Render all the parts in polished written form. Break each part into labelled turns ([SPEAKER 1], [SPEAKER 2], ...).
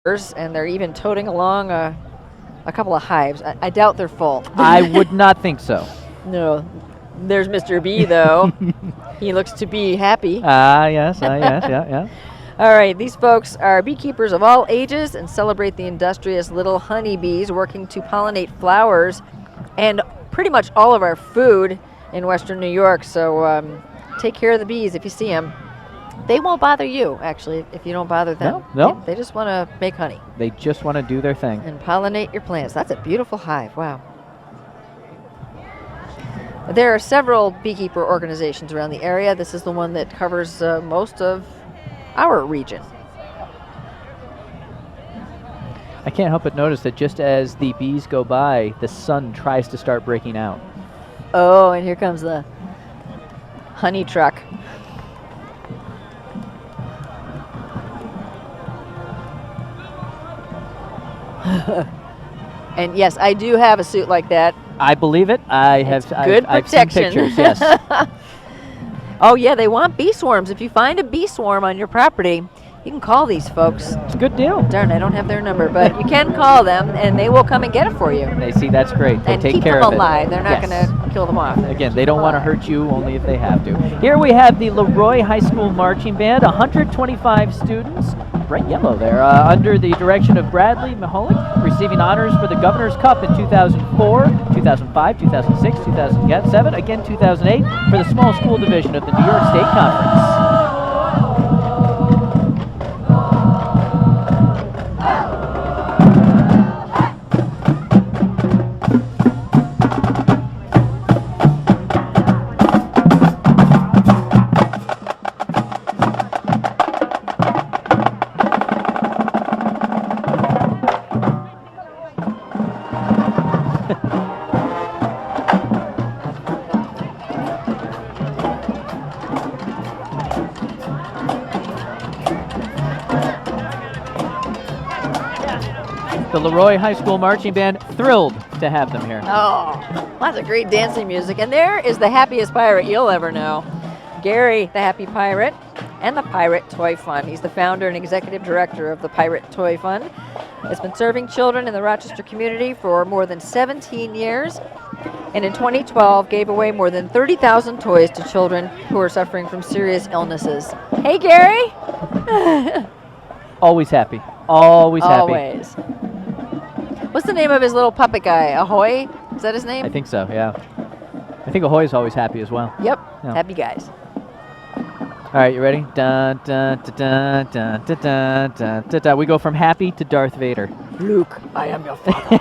[SPEAKER 1] and they're even toting along a couple of hives. I doubt they're full.
[SPEAKER 2] I would not think so.
[SPEAKER 1] No. There's Mr. B, though. He looks to be happy.
[SPEAKER 2] Yes, yeah.
[SPEAKER 1] All right, these folks are beekeepers of all ages and celebrate the industrious little honeybees working to pollinate flowers and pretty much all of our food in Western New York. So take care of the bees if you see them. They won't bother you, actually, if you don't bother them.
[SPEAKER 2] No.
[SPEAKER 1] They just want to make honey.
[SPEAKER 2] They just want to do their thing.
[SPEAKER 1] And pollinate your plants. That's a beautiful hive. Wow. There are several beekeeper organizations around the area. This is the one that covers most of our region.
[SPEAKER 2] I can't help but notice that just as the bees go by, the sun tries to start breaking out.
[SPEAKER 1] Oh, and here comes the honey truck. And yes, I do have a suit like that.
[SPEAKER 2] I believe it.
[SPEAKER 1] Good protection.
[SPEAKER 2] I've seen pictures, yes.
[SPEAKER 1] Oh yeah, they want bee swarms. If you find a bee swarm on your property, you can call these folks.
[SPEAKER 2] It's a good deal.
[SPEAKER 1] Darn, I don't have their number, but you can call them and they will come and get it for you.
[SPEAKER 2] They see that's great. They
[SPEAKER 1] and
[SPEAKER 2] take
[SPEAKER 1] keep
[SPEAKER 2] care
[SPEAKER 1] them
[SPEAKER 2] of
[SPEAKER 1] alive.
[SPEAKER 2] it.
[SPEAKER 1] They're not going to kill them off.
[SPEAKER 2] Again, they don't want to hurt you, only if they have to. Here we have the Leroy High School Marching Band, 125 students, bright yellow there, under the direction of Bradley Mahalik, receiving honors for the Governor's Cup in 2004, 2005, 2006, 2007, again 2008 for the small school division of the New York State Conference. The Leroy High School Marching Band, thrilled to have them here.
[SPEAKER 1] Oh, lots of great dancing music. And there is the happiest pirate you'll ever know. Gary, the Happy Pirate, and the Pirate Toy Fund. He's the founder and executive director of the Pirate Toy Fund. It's been serving children in the Rochester community for more than 17 years. And in 2012, gave away more than 30,000 toys to children who are suffering from serious illnesses. Hey, Gary.
[SPEAKER 2] Always happy. Always happy.
[SPEAKER 1] Always. What's the name of his little puppet guy? Ahoy? Is that his name?
[SPEAKER 2] I think so, yeah. I think Ahoy's always happy as well.
[SPEAKER 1] Yep.
[SPEAKER 2] Yeah.
[SPEAKER 1] Happy guys.
[SPEAKER 2] All right, you ready? Dun, dun, dun, dun, dun, dun, dun, dun, dun. We go from happy to Darth Vader.
[SPEAKER 1] Luke, I am your father.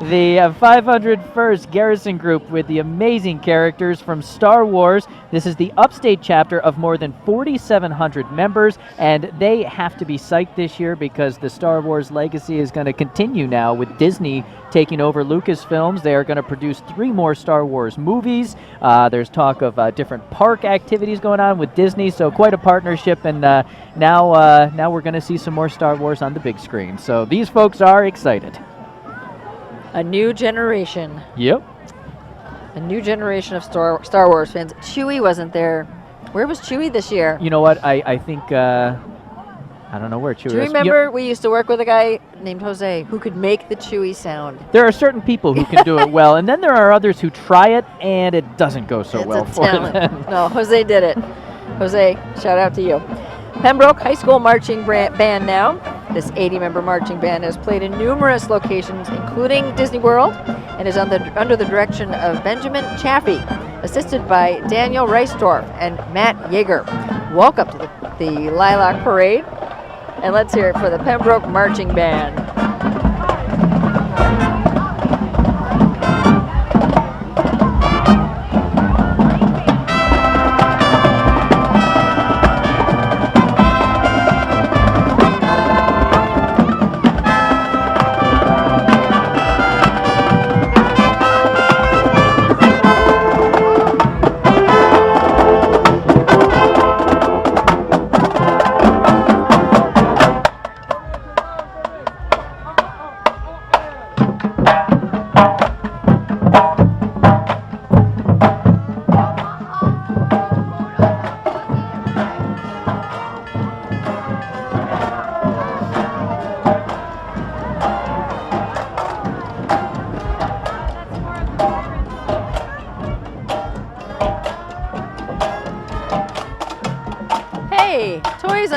[SPEAKER 2] The 501st Garrison Group with the amazing characters from Star Wars. This is the upstate chapter of more than 4,700 members, and they have to be psyched this year because the Star Wars legacy is going to continue now with Disney taking over Lucasfilms. They are going to produce 3 more Star Wars movies. There's talk of different park activities going on with Disney, so quite a partnership, and now we're going to see some more Star Wars on the big screen. So these folks are excited.
[SPEAKER 1] A new generation.
[SPEAKER 2] Yep.
[SPEAKER 1] A new generation of Star Wars fans. Chewie wasn't there. Where was Chewie this year?
[SPEAKER 2] You know what? I think, I don't know where Chewie is.
[SPEAKER 1] Do you remember we used to work with a guy named Jose who could make the Chewie sound?
[SPEAKER 2] There are certain people who can do it well, and then there are others who try it, and it doesn't go so well for them.
[SPEAKER 1] No, Jose did it. Jose, shout out to you. Pembroke High School Marching Band now. This 80-member marching band has played in numerous locations, including Disney World, and is under the direction of Benjamin Chaffee, assisted by Daniel Reisdorf and Matt Yeager. Welcome to the Lilac Parade, and let's hear it for the Pembroke Marching Band.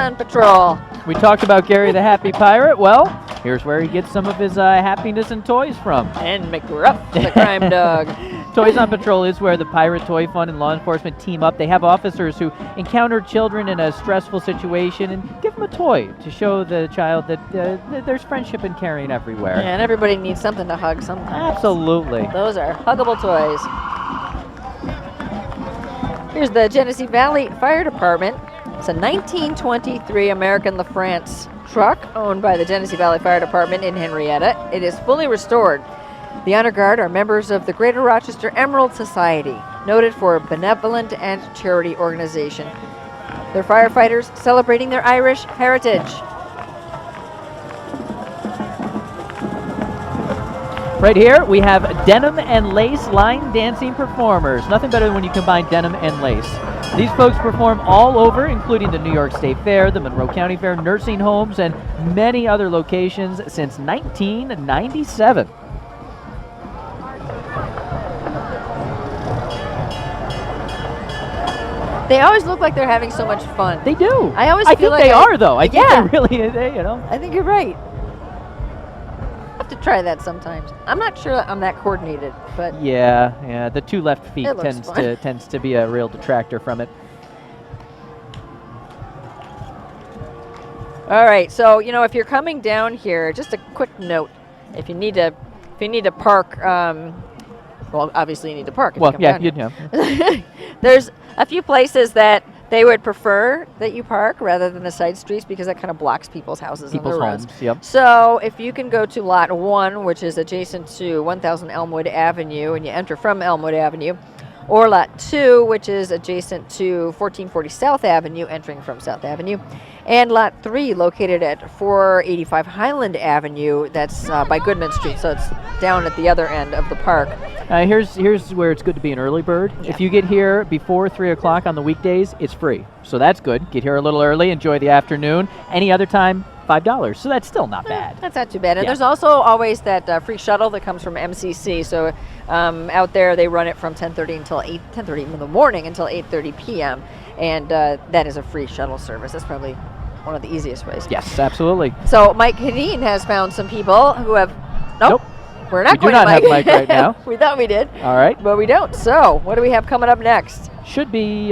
[SPEAKER 1] on patrol.
[SPEAKER 2] We talked about Gary the Happy Pirate. Well, here's where he gets some of his happiness and toys from.
[SPEAKER 1] And McRuff, the crime dog.
[SPEAKER 2] Toys on Patrol is where the Pirate Toy Fund and law enforcement team up. They have officers who encounter children in a stressful situation and give them a toy to show the child that there's friendship and caring everywhere.
[SPEAKER 1] And everybody needs something to hug sometimes.
[SPEAKER 2] Absolutely.
[SPEAKER 1] Those are huggable toys. Here's the Genesee Valley Fire Department. It's a 1923 American LaFrance truck owned by the Genesee Valley Fire Department in Henrietta. It is fully restored. The Honor Guard are members of the Greater Rochester Emerald Society, noted for benevolent and charity organization. They're firefighters celebrating their Irish heritage.
[SPEAKER 2] Right here, we have denim and lace line dancing performers. Nothing better than when you combine denim and lace. These folks perform all over, including the New York State Fair, the Monroe County Fair, nursing homes, and many other locations since 1997.
[SPEAKER 1] They always look like they're having so much fun.
[SPEAKER 2] They do.
[SPEAKER 1] I always
[SPEAKER 2] think
[SPEAKER 1] feel like
[SPEAKER 2] they are, though. I think
[SPEAKER 1] Yeah.
[SPEAKER 2] they really, you know.
[SPEAKER 1] I think you're right. I have to try that sometimes. I'm not sure that I'm that coordinated, but
[SPEAKER 2] Yeah. The two left feet
[SPEAKER 1] It looks
[SPEAKER 2] tends to be a real detractor from it.
[SPEAKER 1] all right. So if you're coming down here, just a quick note: if you need to park, well, obviously you need to park. If
[SPEAKER 2] Well,
[SPEAKER 1] you come
[SPEAKER 2] yeah,
[SPEAKER 1] down
[SPEAKER 2] you
[SPEAKER 1] here.
[SPEAKER 2] know.
[SPEAKER 1] There's a few places that they would prefer that you park rather than the side streets because that kind of blocks people's houses and
[SPEAKER 2] People's
[SPEAKER 1] their roads.
[SPEAKER 2] homes. Yep.
[SPEAKER 1] So if you can go to Lot 1, which is adjacent to 1000 Elmwood Avenue, and you enter from Elmwood Avenue, or Lot 2, which is adjacent to 1440 South Avenue, entering from South Avenue, and Lot 3, located at 485 Highland Avenue, that's by Goodman Street, so it's down at the other end of the park.
[SPEAKER 2] Here's where it's good to be an early bird.
[SPEAKER 1] Yeah.
[SPEAKER 2] If you get here before 3 o'clock on the weekdays, it's free. So that's good. Get here a little early, enjoy the afternoon. Any other time, $5. So that's still not bad.
[SPEAKER 1] That's not too bad. And
[SPEAKER 2] Yeah.
[SPEAKER 1] there's also always that free shuttle that comes from MCC. So out there they run it from 10:30 in the morning until 8:30 p.m. And that is a free shuttle service. That's probably one of the easiest ways.
[SPEAKER 2] Yes, absolutely.
[SPEAKER 1] So Mike Hedin has found some people who have. Nope. We're not
[SPEAKER 2] We do
[SPEAKER 1] going
[SPEAKER 2] not
[SPEAKER 1] to
[SPEAKER 2] have Mike right now.
[SPEAKER 1] We thought we did,
[SPEAKER 2] All right.
[SPEAKER 1] but we don't. So what do we have coming up next?
[SPEAKER 2] Should be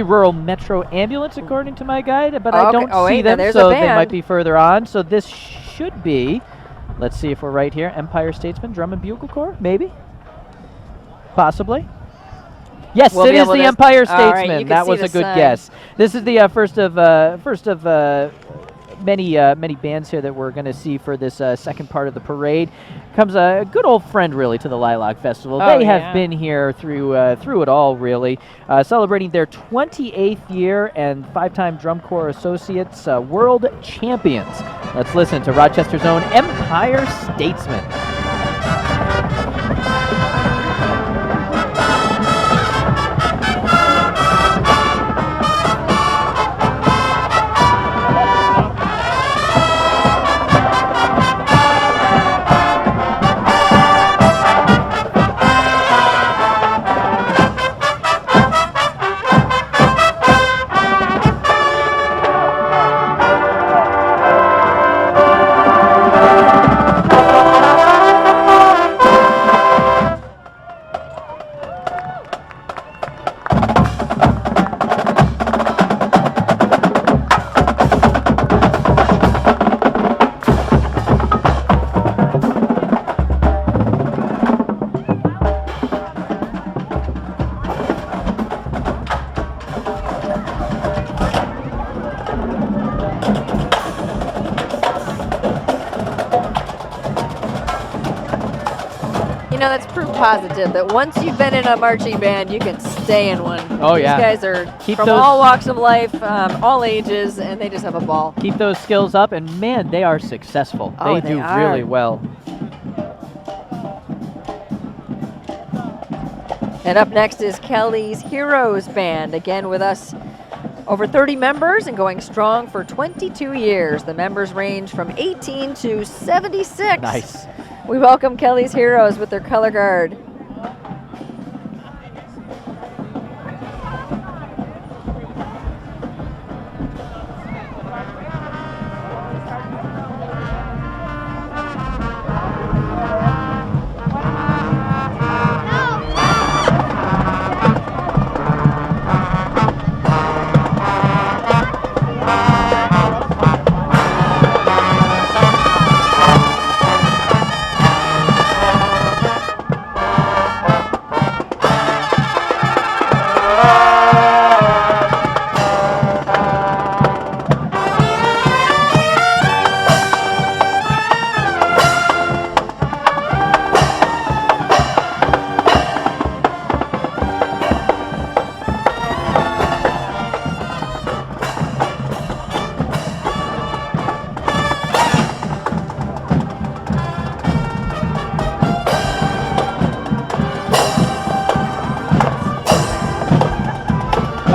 [SPEAKER 2] rural metro ambulance according to my guide, but I
[SPEAKER 1] Okay.
[SPEAKER 2] don't
[SPEAKER 1] Oh,
[SPEAKER 2] see
[SPEAKER 1] wait,
[SPEAKER 2] them,
[SPEAKER 1] there's a
[SPEAKER 2] so they
[SPEAKER 1] band.
[SPEAKER 2] might be further on. So this should be, let's see if we're right here, Empire Statesman Drum and Bugle Corps, maybe? Possibly. Yes,
[SPEAKER 1] We'll
[SPEAKER 2] it
[SPEAKER 1] be
[SPEAKER 2] is
[SPEAKER 1] able
[SPEAKER 2] the
[SPEAKER 1] to-
[SPEAKER 2] Empire
[SPEAKER 1] all right,
[SPEAKER 2] Statesman.
[SPEAKER 1] you can
[SPEAKER 2] That
[SPEAKER 1] see
[SPEAKER 2] was
[SPEAKER 1] the
[SPEAKER 2] a good
[SPEAKER 1] sign.
[SPEAKER 2] guess. This is the first of many bands here that we're going to see for this second part of the parade. Comes a good old friend, really, to the Lilac Festival.
[SPEAKER 1] Oh,
[SPEAKER 2] They
[SPEAKER 1] yeah.
[SPEAKER 2] have been here through it all, really, celebrating their 28th year and 5-time Drum Corps Associates World Champions. Let's listen to Rochester's own Empire Statesman.
[SPEAKER 1] That's proof positive that once you've been in a marching band, you can stay in one.
[SPEAKER 2] Oh, yeah.
[SPEAKER 1] These guys are
[SPEAKER 2] Keep
[SPEAKER 1] from
[SPEAKER 2] those-
[SPEAKER 1] all walks of life, all ages, and they just have a ball.
[SPEAKER 2] Keep those skills up, and man, they are successful.
[SPEAKER 1] Oh,
[SPEAKER 2] they
[SPEAKER 1] they
[SPEAKER 2] do
[SPEAKER 1] are.
[SPEAKER 2] really well.
[SPEAKER 1] And up next is Kelly's Heroes Band, again with us. Over 30 members and going strong for 22 years. The members range from 18 to 76.
[SPEAKER 2] Nice.
[SPEAKER 1] We welcome Kelly's Heroes with their color guard.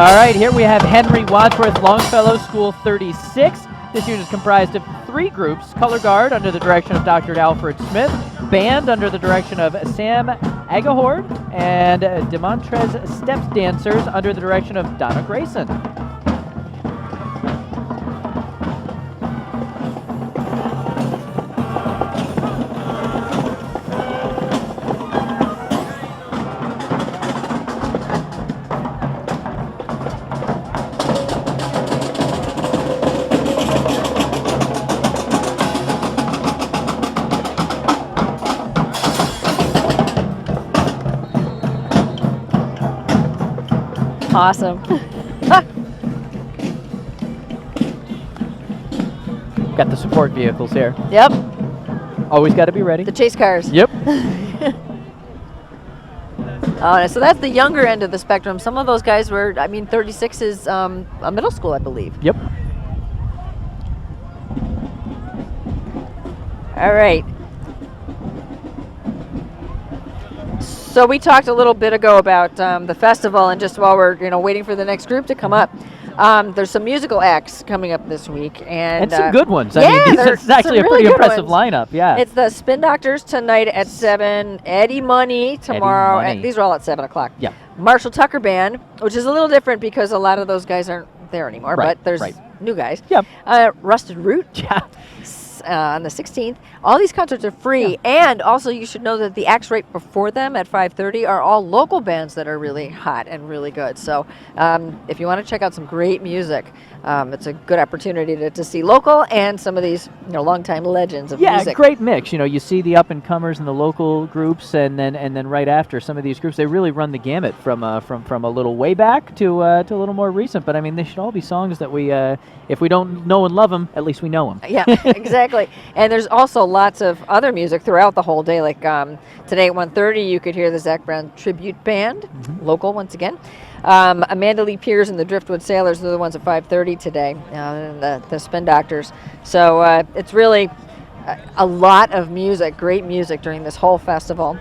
[SPEAKER 2] All right, here we have Henry Wadsworth Longfellow School 36. This unit is comprised of 3 groups: color guard under the direction of Dr. Alfred Smith, band under the direction of Sam Agahord, and Demontrez Steps dancers under the direction of Donna Grayson.
[SPEAKER 1] Awesome.
[SPEAKER 2] Got the support vehicles here.
[SPEAKER 1] Yep.
[SPEAKER 2] Always got to be ready.
[SPEAKER 1] The chase cars.
[SPEAKER 2] Yep.
[SPEAKER 1] So that's the younger end of the spectrum. Some of those guys were, 36 is a middle school, I believe.
[SPEAKER 2] Yep.
[SPEAKER 1] All right. So we talked a little bit ago about the festival, and just while we're waiting for the next group to come up, there's some musical acts coming up this week, and
[SPEAKER 2] some good ones.
[SPEAKER 1] Yeah,
[SPEAKER 2] I mean,
[SPEAKER 1] there's
[SPEAKER 2] it's actually
[SPEAKER 1] some
[SPEAKER 2] a
[SPEAKER 1] really
[SPEAKER 2] pretty
[SPEAKER 1] good
[SPEAKER 2] impressive
[SPEAKER 1] ones.
[SPEAKER 2] lineup. Yeah.
[SPEAKER 1] It's the Spin Doctors tonight at 7. Eddie Money tomorrow.
[SPEAKER 2] Eddie Money.
[SPEAKER 1] These are all at 7 o'clock.
[SPEAKER 2] Yeah.
[SPEAKER 1] Marshall Tucker Band, which is a little different because a lot of those guys aren't there anymore,
[SPEAKER 2] Right,
[SPEAKER 1] but there's
[SPEAKER 2] right.
[SPEAKER 1] new guys.
[SPEAKER 2] Yep.
[SPEAKER 1] Rusted Root.
[SPEAKER 2] Yeah.
[SPEAKER 1] On the 16th. All these concerts are free, and also you should know that the acts right before them at 5:30 are all local bands that are really hot and really good. So if you want to check out some great music, it's a good opportunity to see local and some of these longtime legends of music.
[SPEAKER 2] Yeah, great mix. You see the up and comers and the local groups, and then right after some of these groups, they really run the gamut from a little way back to a little more recent. But I mean, they should all be songs that we, if we don't know and love them, at least we know them.
[SPEAKER 1] Yeah, exactly. And there's also lots of other music throughout the whole day. Like today at 1:30, you could hear the Zach Brown Tribute Band, local once again. Amanda Lee Piers and the Driftwood Sailors are the ones at 5:30 today, and the Spin Doctors. So it's really a lot of music, great music during this whole festival.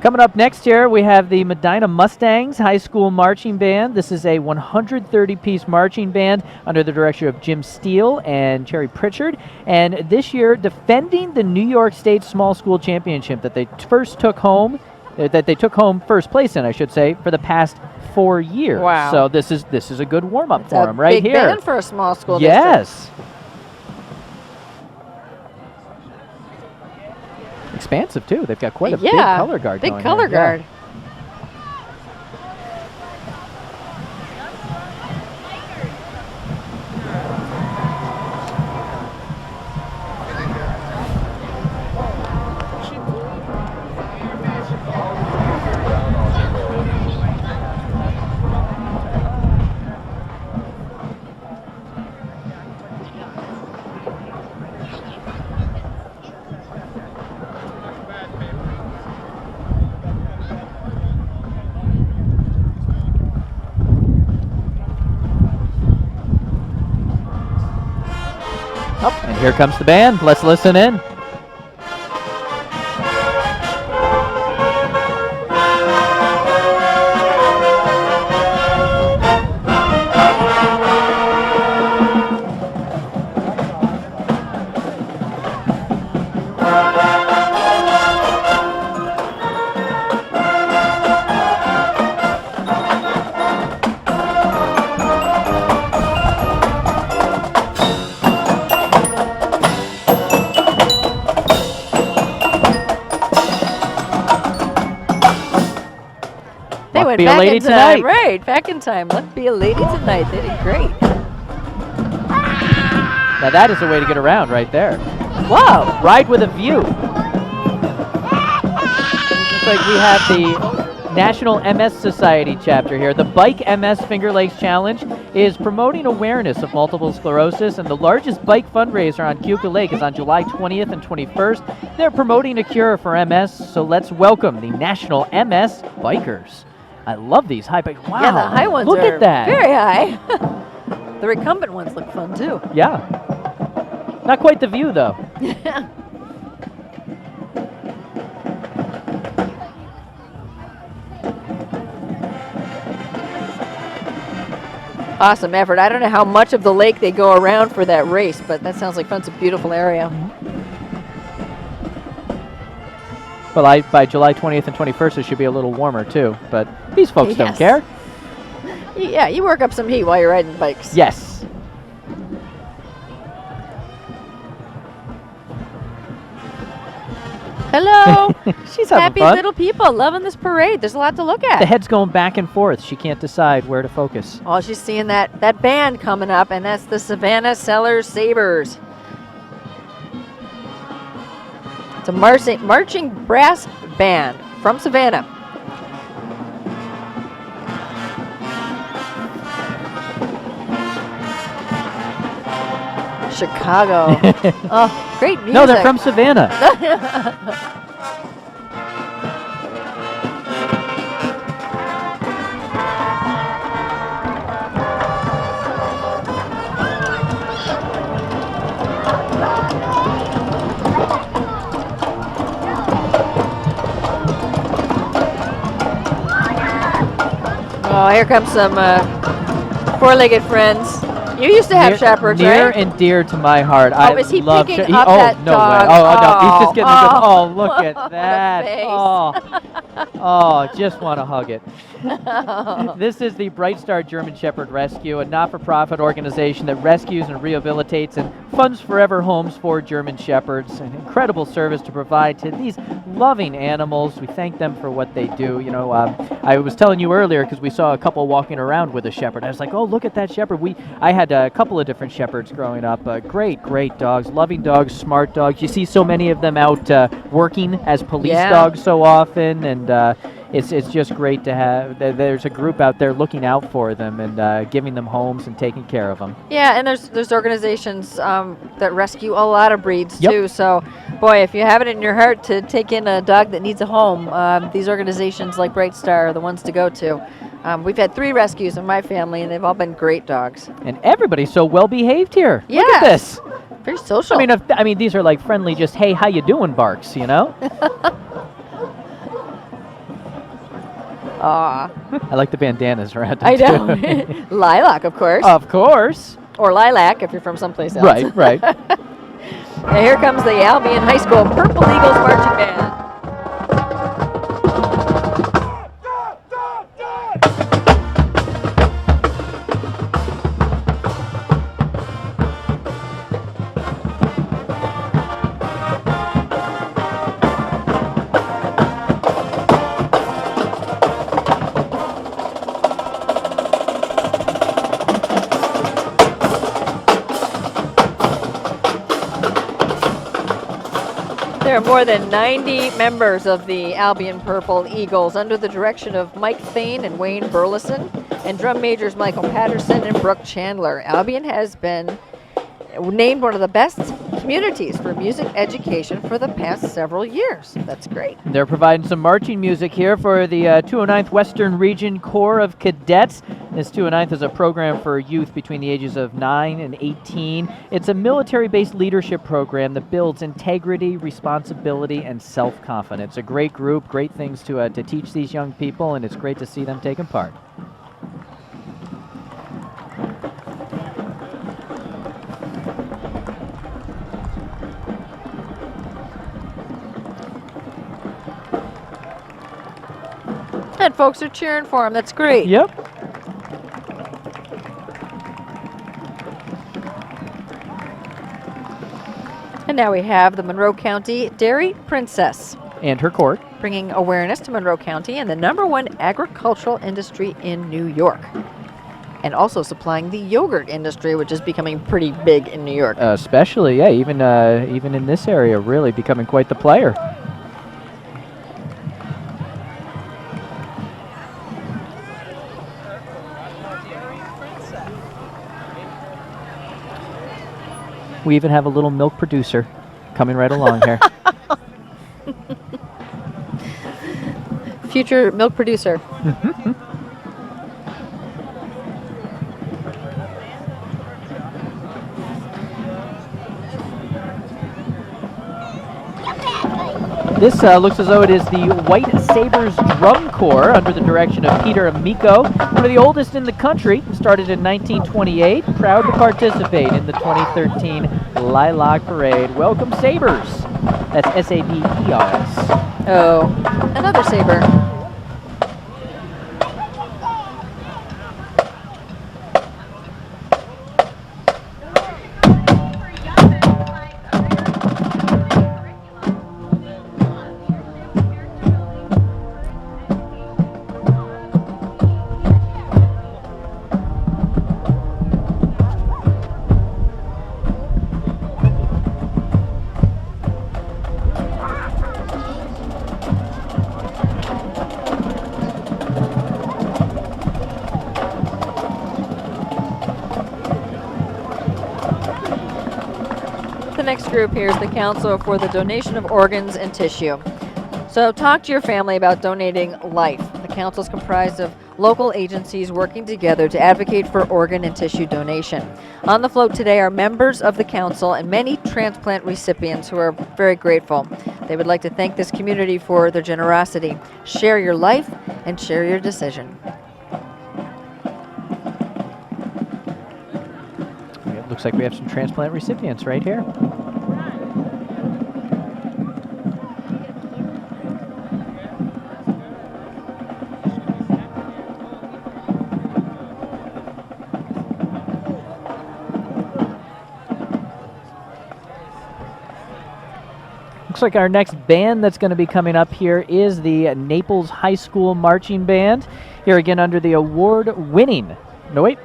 [SPEAKER 2] Coming up next here, we have the Medina Mustangs High School Marching Band. This is a 130-piece marching band under the direction of Jim Steele and Cherry Pritchard. And this year, defending the New York State Small School Championship that they took home first place in, I should say, for the past 4 years.
[SPEAKER 1] Wow.
[SPEAKER 2] So this is a good warm-up
[SPEAKER 1] It's
[SPEAKER 2] for
[SPEAKER 1] a
[SPEAKER 2] them right
[SPEAKER 1] big
[SPEAKER 2] here.
[SPEAKER 1] band for a small school
[SPEAKER 2] Yes.
[SPEAKER 1] district.
[SPEAKER 2] Expansive too. They've got quite a big
[SPEAKER 1] Yeah,
[SPEAKER 2] color guard.
[SPEAKER 1] big
[SPEAKER 2] going
[SPEAKER 1] color
[SPEAKER 2] here. Yeah.
[SPEAKER 1] guard.
[SPEAKER 2] Oh, and here comes the band. Let's listen in.
[SPEAKER 1] They went
[SPEAKER 2] Be a
[SPEAKER 1] back
[SPEAKER 2] lady
[SPEAKER 1] in
[SPEAKER 2] tonight.
[SPEAKER 1] time. Right, back in time. Let's be a lady tonight. They did great.
[SPEAKER 2] Now that is a way to get around right there.
[SPEAKER 1] Whoa.
[SPEAKER 2] Ride with a view. Looks like we have the National MS Society chapter here. The Bike MS Finger Lakes Challenge is promoting awareness of multiple sclerosis, and the largest bike fundraiser on Keuka Lake is on July 20th and 21st. They're promoting a cure for MS, so let's welcome the National MS Bikers. I love these high bikes. Wow.
[SPEAKER 1] Yeah, the high ones
[SPEAKER 2] Look
[SPEAKER 1] are
[SPEAKER 2] at that.
[SPEAKER 1] very high. The recumbent ones look fun too.
[SPEAKER 2] Yeah. Not quite the view, though.
[SPEAKER 1] awesome effort. I don't know how much of the lake they go around for that race, but that sounds like fun. It's a beautiful area.
[SPEAKER 2] Well, by July 20th and 21st, it should be a little warmer too. But these folks don't care.
[SPEAKER 1] Yeah, you work up some heat while you're riding bikes.
[SPEAKER 2] Yes.
[SPEAKER 1] Hello.
[SPEAKER 2] She's having
[SPEAKER 1] Happy
[SPEAKER 2] fun.
[SPEAKER 1] little people loving this parade. There's a lot to look at.
[SPEAKER 2] The head's going back and forth. She can't decide where to focus.
[SPEAKER 1] Oh, she's seeing that band coming up, and that's the Savannah Sellers Sabers. It's a marching brass band from Savannah. Chicago. Oh, great music.
[SPEAKER 2] No, they're from Savannah.
[SPEAKER 1] Oh, here comes some four-legged friends. You used to have shepherds,
[SPEAKER 2] near
[SPEAKER 1] right?
[SPEAKER 2] and dear to my heart.
[SPEAKER 1] Oh, is he
[SPEAKER 2] love
[SPEAKER 1] picking up that
[SPEAKER 2] no
[SPEAKER 1] dog?
[SPEAKER 2] way. Oh, no, he's just getting a good.
[SPEAKER 1] Oh.
[SPEAKER 2] Oh, look at that.
[SPEAKER 1] face.
[SPEAKER 2] Oh, just want to hug it. This is the Bright Star German Shepherd Rescue, a not-for-profit organization that rescues and rehabilitates and funds forever homes for German Shepherds. An incredible service to provide to these loving animals. We thank them for what they do. You know, I was telling you earlier because we saw a couple walking around with a shepherd. I was like, oh, look at that shepherd. I had a couple of different shepherds growing up. Great dogs, loving dogs, smart dogs. You see so many of them out working as police dogs so often, and it's just great to have. There's a group out there looking out for them and giving them homes and taking care of them.
[SPEAKER 1] Yeah, and there's organizations that rescue a lot of breeds too. So, boy, if you have it in your heart to take in a dog that needs a home, these organizations like Bright Star are the ones to go to. We've had 3 rescues in my family, and they've all been great dogs.
[SPEAKER 2] And everybody's so well behaved here.
[SPEAKER 1] Yes.
[SPEAKER 2] Look at this.
[SPEAKER 1] Very social.
[SPEAKER 2] I mean, these are like friendly, just hey, how you doing barks, you know?
[SPEAKER 1] Aw.
[SPEAKER 2] I like the bandanas around them
[SPEAKER 1] I know.
[SPEAKER 2] too.
[SPEAKER 1] Lilac, of course.
[SPEAKER 2] Of course.
[SPEAKER 1] Or Lilac if you're from someplace else.
[SPEAKER 2] Right.
[SPEAKER 1] And here comes the Albion High School Purple Eagles Marching Band. There are more than 90 members of the Albion Purple Eagles under the direction of Mike Thane and Wayne Burleson and drum majors Michael Patterson and Brooke Chandler. Albion has been named one of the best communities for music education for the past several years. That's great.
[SPEAKER 2] They're providing some marching music here for the 209th Western Region Corps of Cadets. This 209th is a program for youth between the ages of 9 and 18. It's a military-based leadership program that builds integrity, responsibility, and self-confidence. A great group, great things to teach these young people, and it's great to see them taking part.
[SPEAKER 1] And folks are cheering for him. That's great.
[SPEAKER 2] Yep.
[SPEAKER 1] And now we have the Monroe County Dairy Princess,
[SPEAKER 2] And her court.
[SPEAKER 1] bringing awareness to Monroe County and the #1 agricultural industry in New York. And also supplying the yogurt industry, which is becoming pretty big in New York.
[SPEAKER 2] Especially, yeah, even in this area, really becoming quite the player. We even have a little milk producer coming right along here.
[SPEAKER 1] Future milk producer.
[SPEAKER 2] This looks as though it is the White Sabres Drum Corps under the direction of Peter Amico. one of the oldest in the country, started in 1928, proud to participate in the 2013 Lilac Parade. Welcome, Sabres. That's S-A-B-E-R-S.
[SPEAKER 1] Oh, another saber. The next group here is the Council for the Donation of Organs and Tissue. So talk to your family about donating life. The council is comprised of local agencies working together to advocate for organ and tissue donation. On the float today are members of the council and many transplant recipients who are very grateful. They would like to thank this community for their generosity. Share your life and share your decision.
[SPEAKER 2] It looks like we have some transplant recipients right here. Looks like our next band that's going to be coming up here is the Naples High School Marching Band. Here again under the award-winning, no wait,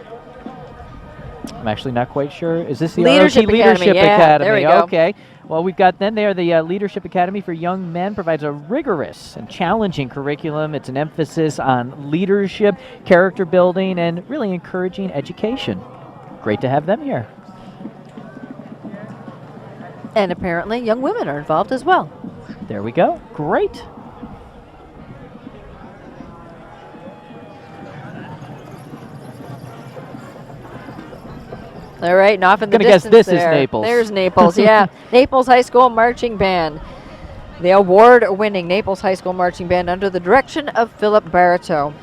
[SPEAKER 2] I'm actually not quite sure. Is this the
[SPEAKER 1] Leadership
[SPEAKER 2] ROT Leadership
[SPEAKER 1] Academy? Yeah,
[SPEAKER 2] Academy?
[SPEAKER 1] there we go.
[SPEAKER 2] Okay. Well, we've got them. They are the Leadership Academy for Young Men, provides a rigorous and challenging curriculum. It's an emphasis on leadership, character building, and really encouraging education. Great to have them here.
[SPEAKER 1] And apparently young women are involved as well.
[SPEAKER 2] There we go. Great.
[SPEAKER 1] All right, and off in the
[SPEAKER 2] Gonna guess
[SPEAKER 1] distance
[SPEAKER 2] this is
[SPEAKER 1] there.
[SPEAKER 2] Naples.
[SPEAKER 1] There's Naples, yeah. Naples High School Marching Band. The award-winning Naples High School Marching Band under the direction of Philip Barito.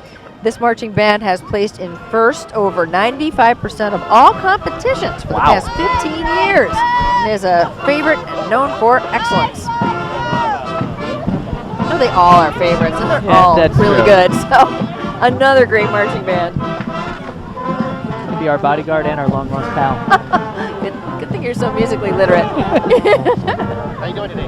[SPEAKER 1] This marching band has placed in first over 95% of all competitions for the past 15 years. And is a favorite and known for excellence. I know they all are favorites, and they're all really good. So, another great marching band.
[SPEAKER 2] Could be our bodyguard and our long-lost pal.
[SPEAKER 1] Good thing you're so musically literate.
[SPEAKER 3] How you doing today?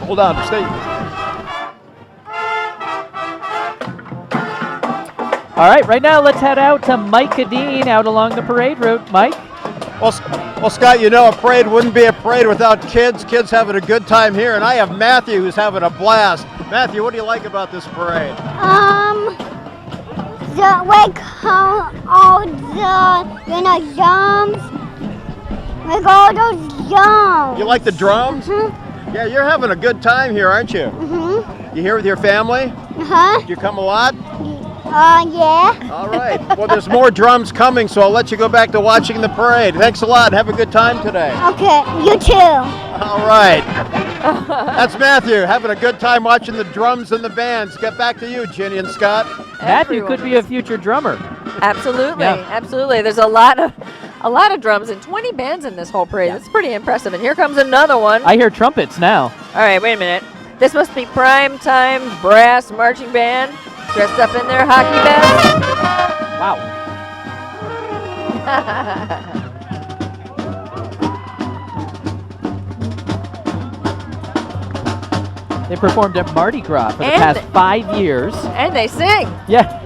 [SPEAKER 3] Hold on, stay.
[SPEAKER 2] All right, right now let's head out to Mike Cadine out along the parade route. Mike?
[SPEAKER 3] Well, Scott, you know a parade wouldn't be a parade without kids. Kids having a good time here, and I have Matthew who's having a blast. Matthew, what do you like about this parade?
[SPEAKER 4] All the drums, all those drums.
[SPEAKER 3] You like the drums?
[SPEAKER 4] Mm-hmm.
[SPEAKER 3] Yeah, you're having a good time here, aren't you?
[SPEAKER 4] Mm-hmm.
[SPEAKER 3] You here with your family?
[SPEAKER 4] Uh-huh.
[SPEAKER 3] Do you come a lot?
[SPEAKER 4] Yeah.
[SPEAKER 3] All right. Well, there's more drums coming, so I'll let you go back to watching the parade. Thanks a lot. Have a good time today.
[SPEAKER 4] Okay, you too.
[SPEAKER 3] All right. That's Matthew having a good time watching the drums and the bands. Get back to you, Ginny and Scott.
[SPEAKER 2] Matthew could be a future drummer.
[SPEAKER 1] Absolutely,
[SPEAKER 2] Yeah.
[SPEAKER 1] absolutely. There's a lot of drums and 20 bands in this whole parade. It's pretty impressive. And here comes another one.
[SPEAKER 2] I hear trumpets now.
[SPEAKER 1] All right, wait a minute. This must be prime time brass marching band dressed up in their hockey vests.
[SPEAKER 2] Wow. They performed at Mardi Gras for the
[SPEAKER 1] And-
[SPEAKER 2] past 5 years.
[SPEAKER 1] And they sing.
[SPEAKER 2] Yeah.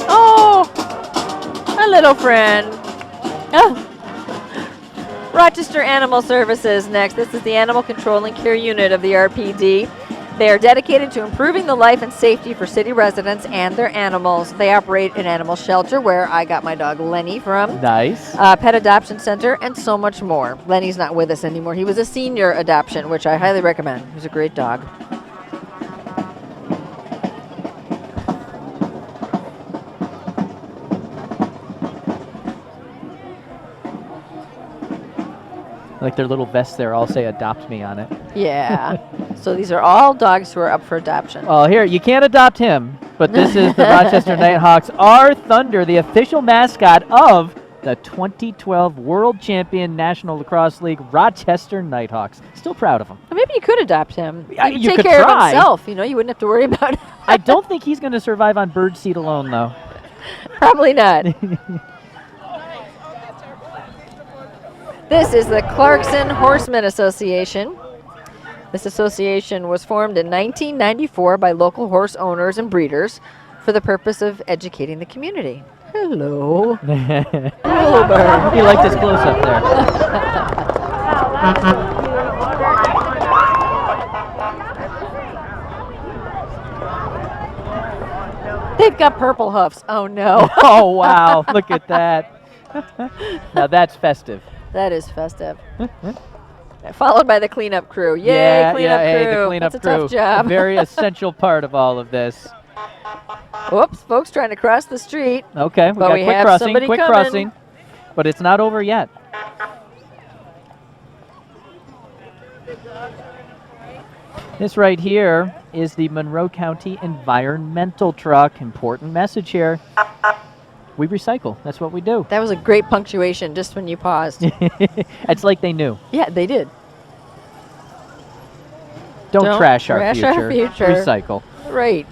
[SPEAKER 1] Oh, a little friend. Oh. Rochester Animal Services next. This is the Animal Control and Care Unit of the RPD. They are dedicated to improving the life and safety for city residents and their animals. They operate an animal shelter where I got my dog Lenny from.
[SPEAKER 2] Nice.
[SPEAKER 1] Pet adoption center, and so much more. Lenny's not with us anymore. He was a senior adoption, which I highly recommend. He's a great dog.
[SPEAKER 2] Like their little vests there all say adopt me on it.
[SPEAKER 1] Yeah. So these are all dogs who are up for adoption.
[SPEAKER 2] Oh, here, you can't adopt him, but this is the Rochester Nighthawks. Our Thunder, the official mascot of the 2012 World Champion National Lacrosse League Rochester Nighthawks. Still proud of him.
[SPEAKER 1] Well, maybe you could adopt him.
[SPEAKER 2] Yeah,
[SPEAKER 1] He would
[SPEAKER 2] you
[SPEAKER 1] take
[SPEAKER 2] could
[SPEAKER 1] care
[SPEAKER 2] try.
[SPEAKER 1] of himself. You know, you wouldn't have to worry about it.
[SPEAKER 2] I don't think he's going to survive on bird seed alone, though.
[SPEAKER 1] Probably not. This is the Clarkson Horsemen Association. This association was formed in 1994 by local horse owners and breeders for the purpose of educating the community. Hello. Hello, bird.
[SPEAKER 2] He liked his close-up there.
[SPEAKER 1] They've got purple hoofs. Oh, no.
[SPEAKER 2] Oh, wow. Look at that. Now that's festive.
[SPEAKER 1] That is festive. Followed by the cleanup crew. Yay,
[SPEAKER 2] yeah,
[SPEAKER 1] cleanup
[SPEAKER 2] yeah,
[SPEAKER 1] crew.
[SPEAKER 2] Hey, the cleanup
[SPEAKER 1] That's a
[SPEAKER 2] crew.
[SPEAKER 1] tough job.
[SPEAKER 2] A very essential part of all of this.
[SPEAKER 1] Whoops, folks trying to cross the street.
[SPEAKER 2] Okay, we
[SPEAKER 1] But
[SPEAKER 2] got
[SPEAKER 1] we
[SPEAKER 2] quick
[SPEAKER 1] have
[SPEAKER 2] crossing,
[SPEAKER 1] somebody
[SPEAKER 2] quick
[SPEAKER 1] coming.
[SPEAKER 2] crossing. But it's not over yet. This right here is the Monroe County Environmental Truck. Important message here. We recycle. That's what we do.
[SPEAKER 1] That was a great punctuation just when you paused.
[SPEAKER 2] It's like they knew.
[SPEAKER 1] Yeah, they did.
[SPEAKER 2] Don't trash our
[SPEAKER 1] trash
[SPEAKER 2] future.
[SPEAKER 1] our future.
[SPEAKER 2] Recycle.
[SPEAKER 1] Right.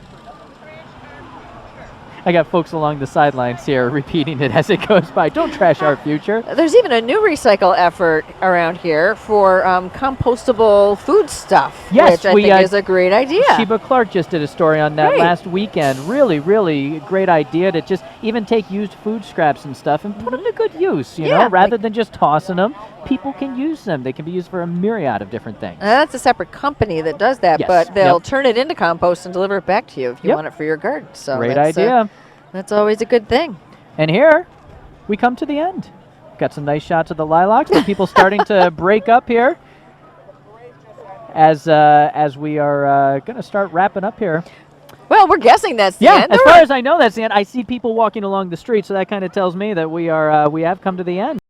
[SPEAKER 2] I got folks along the sidelines here repeating it as it goes by. Don't trash our future.
[SPEAKER 1] There's even a new recycle effort around here for compostable food stuff,
[SPEAKER 2] Yes,
[SPEAKER 1] which I
[SPEAKER 2] we,
[SPEAKER 1] think is a great idea.
[SPEAKER 2] Sheba Clark just did a story on that
[SPEAKER 1] Great.
[SPEAKER 2] last weekend. Really, really great idea to just even take used food scraps and stuff and put them to good use, you know,
[SPEAKER 1] Yeah,
[SPEAKER 2] rather
[SPEAKER 1] like-
[SPEAKER 2] than just tossing them. People can use them. They can be used for a myriad of different things.
[SPEAKER 1] That's a separate company that does that,
[SPEAKER 2] Yes,
[SPEAKER 1] but they'll
[SPEAKER 2] yep.
[SPEAKER 1] turn it into compost and deliver it back to you if you
[SPEAKER 2] Yep.
[SPEAKER 1] want it for your garden. So
[SPEAKER 2] Great
[SPEAKER 1] that's,
[SPEAKER 2] idea.
[SPEAKER 1] That's always a good thing.
[SPEAKER 2] And here we come to the end. Got some nice shots of the lilacs, but people starting to break up here as we are going to start wrapping up here.
[SPEAKER 1] Well, we're guessing that's the
[SPEAKER 2] Yeah,
[SPEAKER 1] end.
[SPEAKER 2] as far as I know, that's the end. I see people walking along the street, so that kind of tells me that we have come to the end.